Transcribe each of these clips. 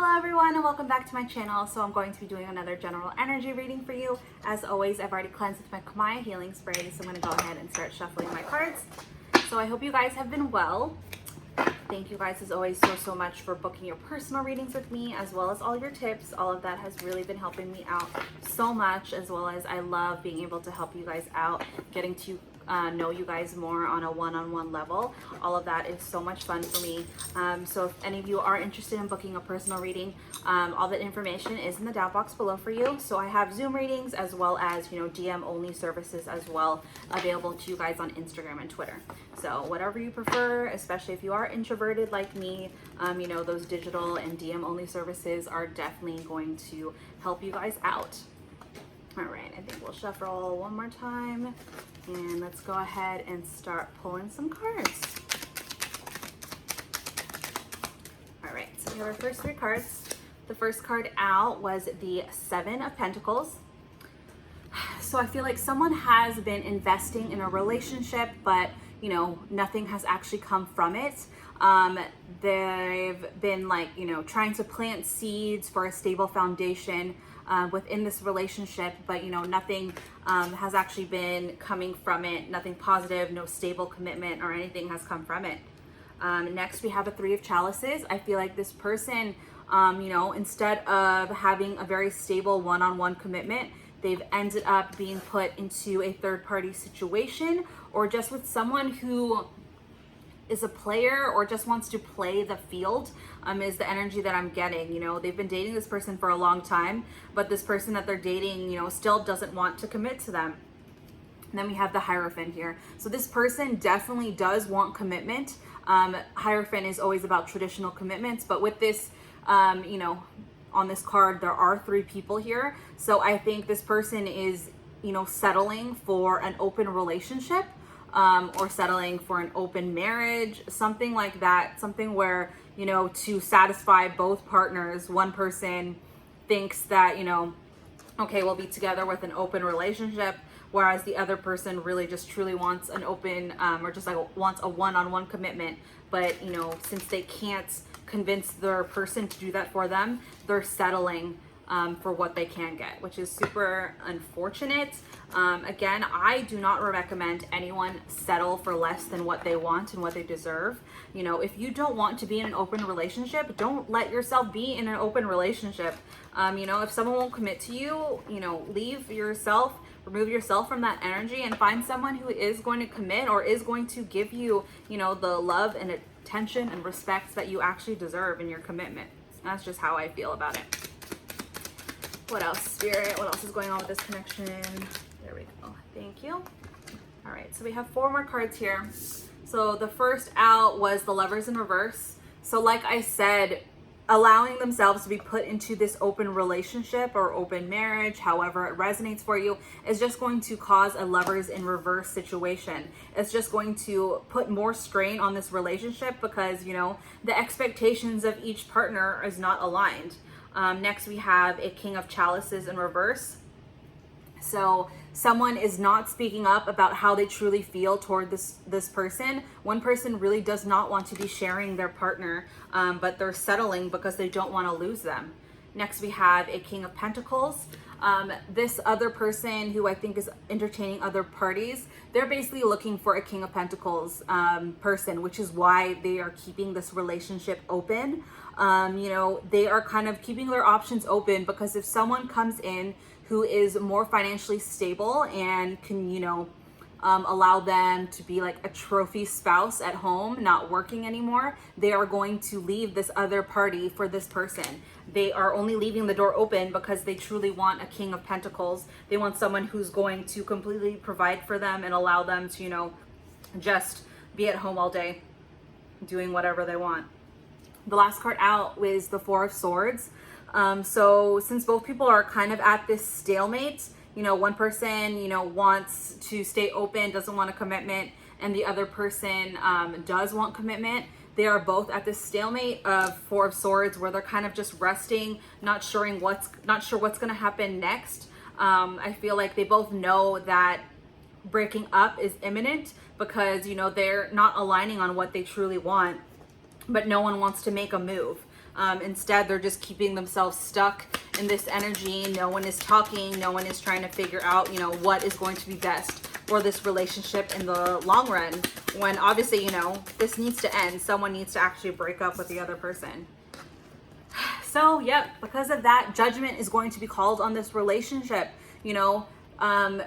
Hello everyone and welcome back to my channel. So I'm going to be doing another general energy reading for you. As always, I've already cleansed with my Kamaya healing spray, so I'm going to go ahead and start shuffling my cards. So I hope you guys have been well. Thank you guys as always so much for booking your personal readings with me, as well as all your tips. All of that has really been helping me out so much, as well as I love being able to help you guys out, getting to know you guys more on a one-on-one level. All of that is so much fun for me. So if any of you are interested in booking a personal reading, all that information is in the down box below for you. So I have Zoom readings as well as, DM only services as well available to you guys on Instagram and Twitter. So whatever you prefer, especially if you are introverted like me, those digital and DM only services are definitely going to help you guys out. All right, I think we'll shuffle one more time and let's go ahead and start pulling some cards. All right, so we have our first three cards. The first card out was the Seven of Pentacles. So I feel like someone has been investing in a relationship, but nothing has actually come from it. They've been trying to plant seeds for a stable foundation within this relationship, but nothing has actually been coming from it. Nothing positive, no stable commitment or anything has come from it. Next we have a Three of Chalices. I feel like this person, instead of having a very stable one-on-one commitment, they've ended up being put into a third-party situation, or just with someone who is a player or just wants to play the field, is the energy that I'm getting. They've been dating this person for a long time, but this person that they're dating, still doesn't want to commit to them. And then we have the Hierophant here. So this person definitely does want commitment. Hierophant is always about traditional commitments, but with this, on this card, there are three people here. So I think this person is, settling for an open relationship, or settling for an open marriage, something like that, something where, to satisfy both partners, one person thinks that, okay, we'll be together with an open relationship, whereas the other person really just truly wants an open, or just wants a one-on-one commitment. But, since they can't convince their person to do that for them, they're settling for what they can get, which is super unfortunate. Again, I do not recommend anyone settle for less than what they want and what they deserve. If you don't want to be in an open relationship, don't let yourself be in an open relationship. If someone won't commit to you, leave yourself, remove yourself from that energy and find someone who is going to commit or is going to give you, the love and attention and respect that you actually deserve in your commitment. That's just how I feel about it. What else, Spirit? What else is going on with this connection? There we go. Thank you. All right, so we have four more cards here. So the first out was the Lovers in reverse. So like I said, allowing themselves to be put into this open relationship or open marriage, however it resonates for you, is just going to cause a Lovers in reverse situation. It's just going to put more strain on this relationship because, the expectations of each partner is not aligned. Next, we have a King of Chalices in reverse. So someone is not speaking up about how they truly feel toward this person. One person really does not want to be sharing their partner, but they're settling because they don't want to lose them. Next, we have a King of Pentacles. This other person who I think is entertaining other parties, they're basically looking for a King of Pentacles person, which is why they are keeping this relationship open. They are kind of keeping their options open because if someone comes in who is more financially stable and can, allow them to be like a trophy spouse at home, not working anymore, they are going to leave this other party for this person. They are only leaving the door open because they truly want a King of Pentacles. They want someone who's going to completely provide for them and allow them to, just be at home all day doing whatever they want. The last card out was the Four of Swords. So since both people are kind of at this stalemate, one person, wants to stay open, doesn't want a commitment, and the other person does want commitment. They are both at this stalemate of Four of Swords where they're kind of just resting, not sure what's going to happen next. I feel like they both know that breaking up is imminent because, they're not aligning on what they truly want, but no one wants to make a move. Instead, they're just keeping themselves stuck in this energy. No one is talking. No one is trying to figure out, you know, what is going to be best for this relationship in the long run, when obviously, you know, this needs to end. Someone needs to actually break up with the other person. So, yep, because of that, judgment is going to be called on this relationship. You know,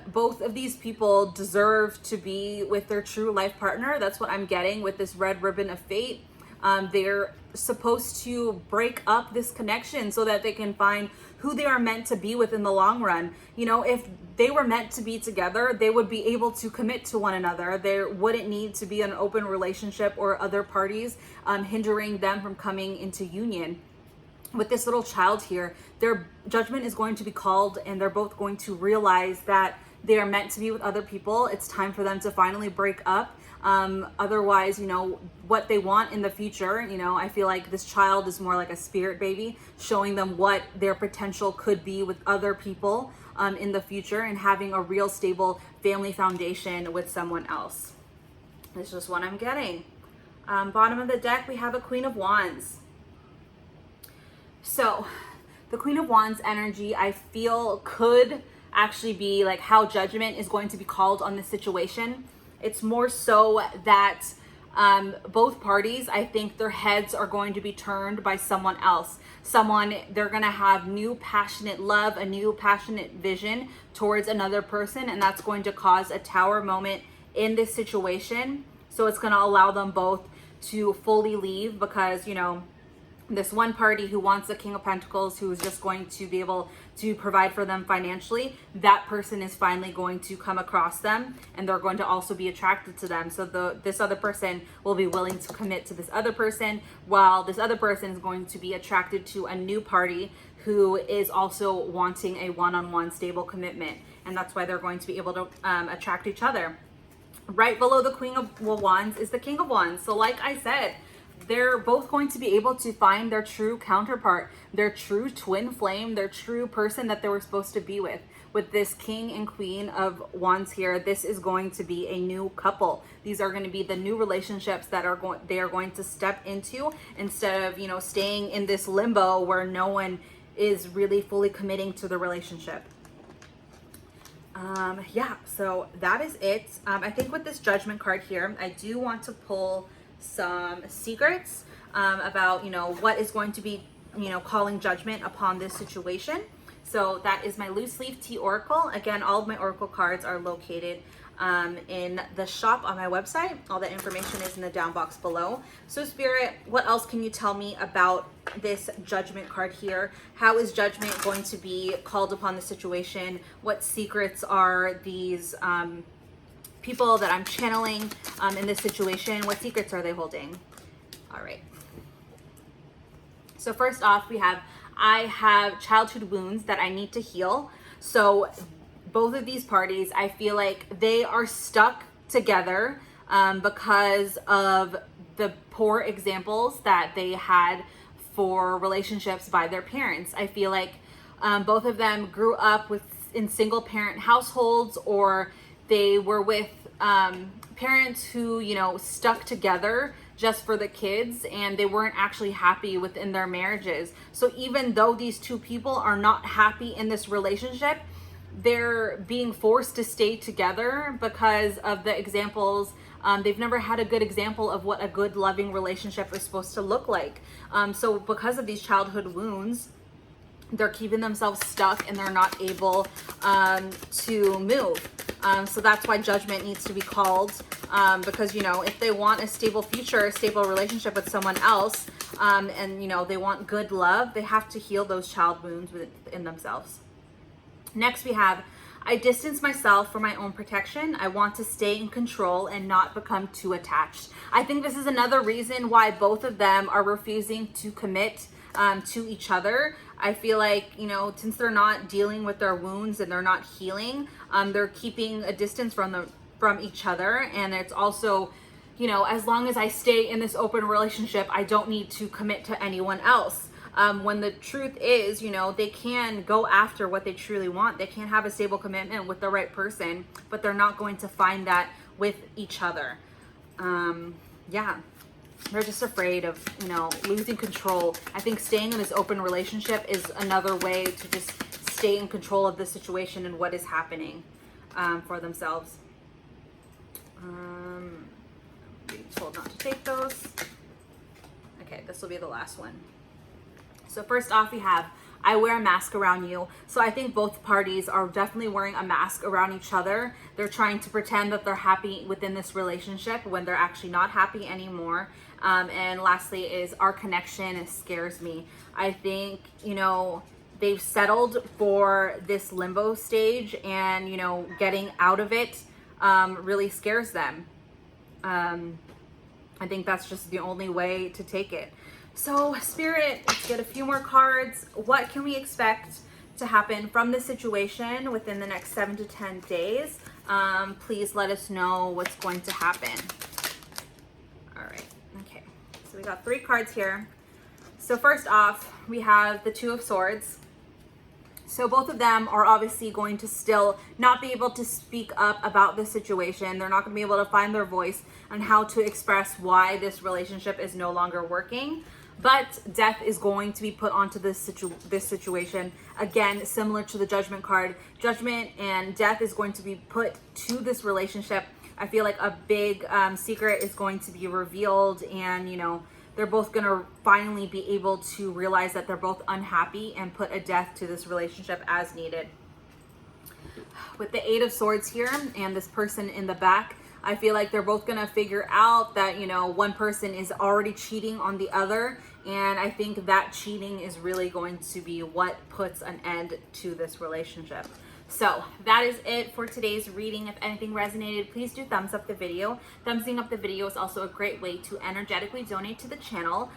both of these people deserve to be with their true life partner. That's what I'm getting with this red ribbon of fate. They're supposed to break up this connection so that they can find who they are meant to be with in the long run. You know, if they were meant to be together, they would be able to commit to one another. There wouldn't need to be an open relationship or other parties hindering them from coming into union. With this little child here, their judgment is going to be called, and they're both going to realize that they are meant to be with other people. It's time for them to finally break up. Otherwise, you know, what they want in the future, you know, I feel like this child is more like a spirit baby, showing them what their potential could be with other people in the future, and having a real stable family foundation with someone else. This is just what I'm getting. Bottom of the deck, we have a Queen of Wands. So the Queen of Wands energy, I feel, could actually be like how judgment is going to be called on this situation. It's more so that both parties, I think their heads are going to be turned by someone else. They're going to have new passionate love, a new passionate vision towards another person, and that's going to cause a tower moment in this situation. So it's going to allow them both to fully leave, because, you know, this one party who wants the King of Pentacles, who is just going to be able to provide for them financially, that person is finally going to come across them, and they're going to also be attracted to them. So this other person will be willing to commit to this other person, while this other person is going to be attracted to a new party who is also wanting a one-on-one stable commitment. And that's why they're going to be able to attract each other. Right below the Queen of Wands is the King of Wands. So like I said, they're both going to be able to find their true counterpart, their true twin flame, their true person that they were supposed to be with. With this King and Queen of Wands here, this is going to be a new couple. These are going to be the new relationships that they are going to step into, instead of, you know, staying in this limbo where no one is really fully committing to the relationship. Yeah, so that is it. I think with this Judgment card here, I do want to pull some secrets about, you know, what is going to be, you know, calling judgment upon this situation. So that is my loose leaf tea oracle. Again, all of my oracle cards are located in the shop on my website. All that information is in the down box below. So Spirit, what else can you tell me about this Judgment card here? How is judgment going to be called upon the situation? What secrets are these people that I'm channeling in this situation? What secrets are they holding? All right. So first off, I have childhood wounds that I need to heal. So both of these parties, I feel like they are stuck together because of the poor examples that they had for relationships by their parents. I feel like both of them grew up in single parent households, or they were with parents who, you know, stuck together just for the kids, and they weren't actually happy within their marriages. So even though these two people are not happy in this relationship, they're being forced to stay together because of the examples. They've never had a good example of what a good loving relationship is supposed to look like. So because of these childhood wounds, they're keeping themselves stuck, and they're not able to move. So that's why judgment needs to be called, because, you know, if they want a stable future, a stable relationship with someone else, and, you know, they want good love, they have to heal those child wounds within themselves. Next, we have, I distance myself for my own protection. I want to stay in control and not become too attached. I think this is another reason why both of them are refusing to commit to each other. I feel like, you know, since they're not dealing with their wounds and they're not healing, they're keeping a distance from each other. And it's also, you know, as long as I stay in this open relationship, I don't need to commit to anyone else. When the truth is, you know, they can go after what they truly want. They can have a stable commitment with the right person, but they're not going to find that with each other. Yeah. They're just afraid of, you know, losing control. I think staying in this open relationship is another way to just stay in control of the situation and what is happening for themselves. Being told not to take those. Okay, this will be the last one. So first off, we have, I wear a mask around you. So I think both parties are definitely wearing a mask around each other. They're trying to pretend that they're happy within this relationship when they're actually not happy anymore. And lastly is, our connection scares me. I think, you know, they've settled for this limbo stage, and, you know, getting out of it really scares them. I think that's just the only way to take it. So Spirit, let's get a few more cards. What can we expect to happen from this situation within the next 7 to 10 days? Please let us know what's going to happen. All right, okay. So we got 3 cards here. So first off, we have the Two of Swords. So both of them are obviously going to still not be able to speak up about the situation. They're not going to be able to find their voice on how to express why this relationship is no longer working. But death is going to be put onto this situation. Again, similar to the Judgment card. Judgment and death is going to be put to this relationship. I feel like a big secret is going to be revealed, and, you know, they're both going to finally be able to realize that they're both unhappy and put a death to this relationship as needed. With the Eight of Swords here and this person in the back, I feel like they're both going to figure out that, you know, one person is already cheating on the other. And I think that cheating is really going to be what puts an end to this relationship. So that is it for today's reading. If anything resonated, please do thumbs up the video. Thumbsing up the video is also a great way to energetically donate to the channel,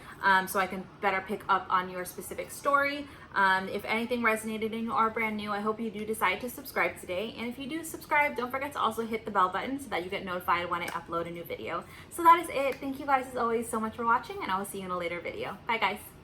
so I can better pick up on your specific story. If anything resonated and you are brand new, I hope you do decide to subscribe today. And if you do subscribe, don't forget to also hit the bell button so that you get notified when I upload a new video. So that is it. Thank you guys as always so much for watching, and I will see you in a later video. Bye guys.